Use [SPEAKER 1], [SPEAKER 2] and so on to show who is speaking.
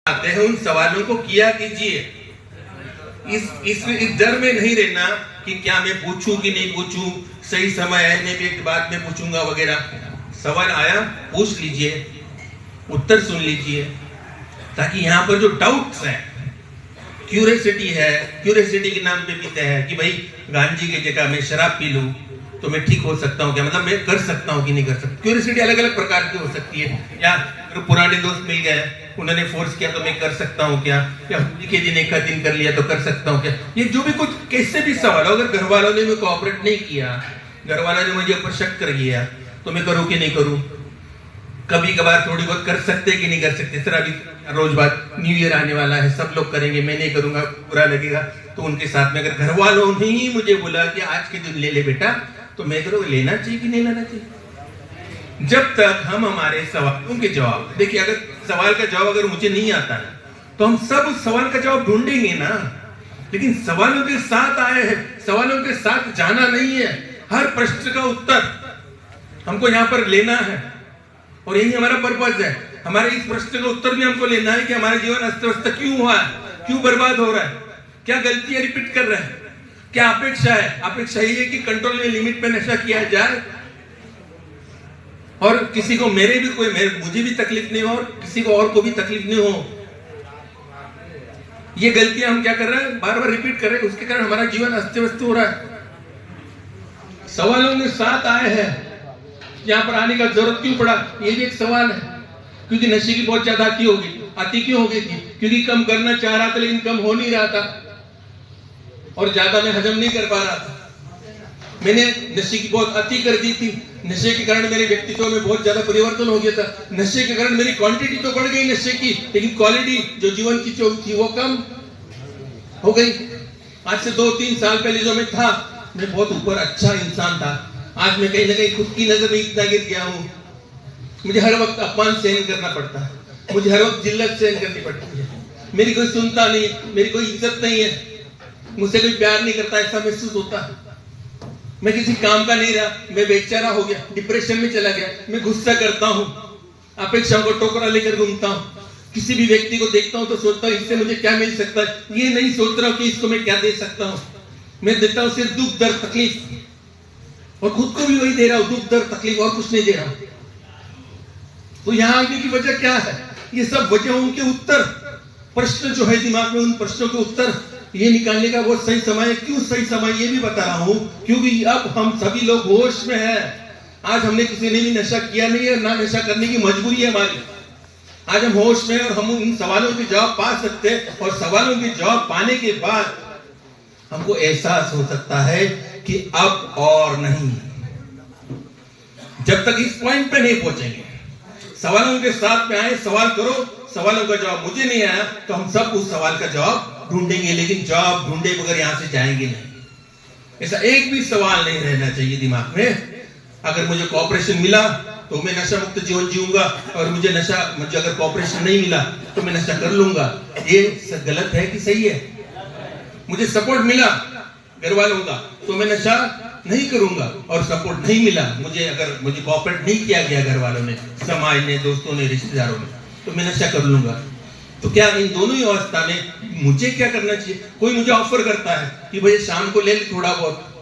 [SPEAKER 1] आते हैं उन सवालों को किया कीजिए। इस डर में नहीं रहना कि क्या मैं पूछूं कि नहीं पूछूं, सही समय आने के बाद में पूछूंगा वगैरह। सवाल आया, पूछ लीजिए, उत्तर सुन लीजिए, ताकि यहाँ पर जो डाउट्स हैं, क्यूरियोसिटी है, क्यूरियोसिटी के नाम पे पीते हैं कि भाई गांजी की जगह मैं शराब पी लूं तो मैं ठीक हो सकता हूँ क्या, मतलब मैं कर सकता हूँ कि नहीं कर सकता। क्यूरियोसिटी अलग अलग प्रकार की हो सकती है। या पुराने दोस्त मिल गए, उन्होंने फोर्स किया तो मैं कर सकता हूँ क्या, या होली के दिन एक दिन कर लिया तो कर सकता हूँ क्या। ये जो भी कुछ कैसे भी सवाल, अगर घर वालों ने मुझे कोऑपरेट नहीं किया, घर वालों ने मुझे ऊपर शक कर दिया तो मैं करूँ कि नहीं करूँ। कभी कभार थोड़ी बहुत कर सकते कि नहीं कर सकते। सर अभी रोज बात, न्यू ईयर आने वाला है, सब लोग करेंगे, मैं नहीं करूंगा, बुरा लगेगा। तो उनके साथ में अगर घर वालों ने ही मुझे बोला कि आज के दिन ले ले बेटा, तो मैं करूँगा लेना चाहिए कि नहीं लेना चाहिए। जब तक हम हमारे सवालों के जवाब, देखिए अगर सवाल का जवाब अगर मुझे नहीं आता है तो हम सब उस सवाल का जवाब ढूंढेंगे ना, लेकिन सवालों के साथ आए हैं, सवालों के साथ जाना नहीं है। हर प्रश्न का उत्तर हमको यहाँ पर लेना है और यही हमारा पर्पस है। हमारे इस प्रश्न का उत्तर भी हमको लेना है कि हमारा जीवन अस्त व्यस्त क्यों हुआ है, क्यों बर्बाद हो रहा है, क्या गलतियां रिपीट कर रहे हैं, क्या अपेक्षा है। अपेक्षा ये है कि कंट्रोल में लिमिट पे नशा किया जाए और किसी को मुझे भी तकलीफ नहीं हो और किसी को और को भी तकलीफ नहीं हो। ये गलतियां हम क्या कर रहे हैं, बार बार रिपीट कर रहे हैं, उसके कारण हमारा जीवन अस्त व्यस्त हो रहा है। सवालों के साथ आए हैं, यहाँ पर आने का जरूरत क्यों पड़ा, ये भी एक सवाल है। क्योंकि नशे की बहुत ज्यादा आती क्यों हो गई थी, क्योंकि कम करना चाह रहा था लेकिन कम हो नहीं रहा था और ज्यादा मैं हजम नहीं कर पा रहा था। मैंने नशे की बहुत अति कर दी थी, नशे के कारण मेरे व्यक्तित्व में बहुत ज्यादा परिवर्तन हो गया था। नशे के कारण मेरी क्वांटिटी तो बढ़ गई नशे की, लेकिन क्वालिटी जो जीवन की जो थी वो कम हो गई। आज से 2-3 साल पहले जो मैं था, मैं बहुत ऊपर अच्छा इंसान था। आज मैं कहीं ना कहीं खुद की नजर में इतना गिर गया हूँ। मुझे हर वक्त अपमान सहन करना पड़ता है, मुझे हर वक्त जिल्लत सहन करनी पड़ती है। मेरी कोई सुनता नहीं, मेरी कोई इज्जत नहीं है, मुझसे कोई प्यार नहीं करता, ऐसा महसूस होता है। मैं किसी काम का नहीं रहा, मैं बेचारा हो गया, डिप्रेशन में चला गया। मैं गुस्सा करता हूँ, अपेक्षाओं को टोकरा लेकर घूमता हूँ। किसी भी व्यक्ति को देखता हूँ तो सोचता हूँ इससे मुझे क्या मिल सकता है, ये नहीं सोच रहा हूँ कि इसको मैं क्या दे सकता हूँ। मैं देता हूँ सिर्फ दुख दर्द तकलीफ और खुद को भी वही दे रहा हूँ, दुख दर्द तकलीफ, और कुछ नहीं दे रहा हूँ। तो यहाँ आने की वजह क्या है, ये सब वजहों के उत्तर, प्रश्न जो है दिमाग में, उन प्रश्नों के उत्तर ये निकालने का बहुत सही समय है। क्यों सही समय ये भी बता रहा हूँ, क्योंकि अब हम सभी लोग होश में हैं। आज हमने किसी ने भी नशा किया नहीं है, ना नशा करने की मजबूरी है हमारी। आज हम होश में और हम इन सवालों के जवाब पा सकते हैं और सवालों के जवाब पाने के बाद हमको एहसास हो सकता है कि अब और नहीं। जब तक इस पॉइंट पे नहीं पहुंचेंगे, सवालों के साथ में आए, सवाल करो, सवालों का जवाब मुझे नहीं आया तो हम सब उस सवाल का जवाब ढूंढेंगे, लेकिन जवाब ढूंढे बगैर यहां से जाएंगे नहीं। ऐसा एक भी सवाल नहीं रहना चाहिए दिमाग में। अगर मुझे कोऑपरेशन मिला तो मैं नशा मुक्त जीवन जीऊंगा, और मुझे अगर कोऑपरेशन नहीं मिला तो मैं नशा कर लूंगा। ये गलत है कि सही है? मुझे सपोर्ट मिला घर वालों का तो मैं नशा नहीं करूंगा, और सपोर्ट नहीं मिला, अगर मुझे कोऑपरेट नहीं किया गया घर वालों ने, समाज ने, दोस्तों ने, रिश्तेदारों ने, तो मैं नशा कर लूंगा। तो क्या इन दोनों ही अवस्था में मुझे क्या करना चाहिए? कोई मुझे ऑफर करता है कि भाई शाम को ले ले थोड़ा बहुत,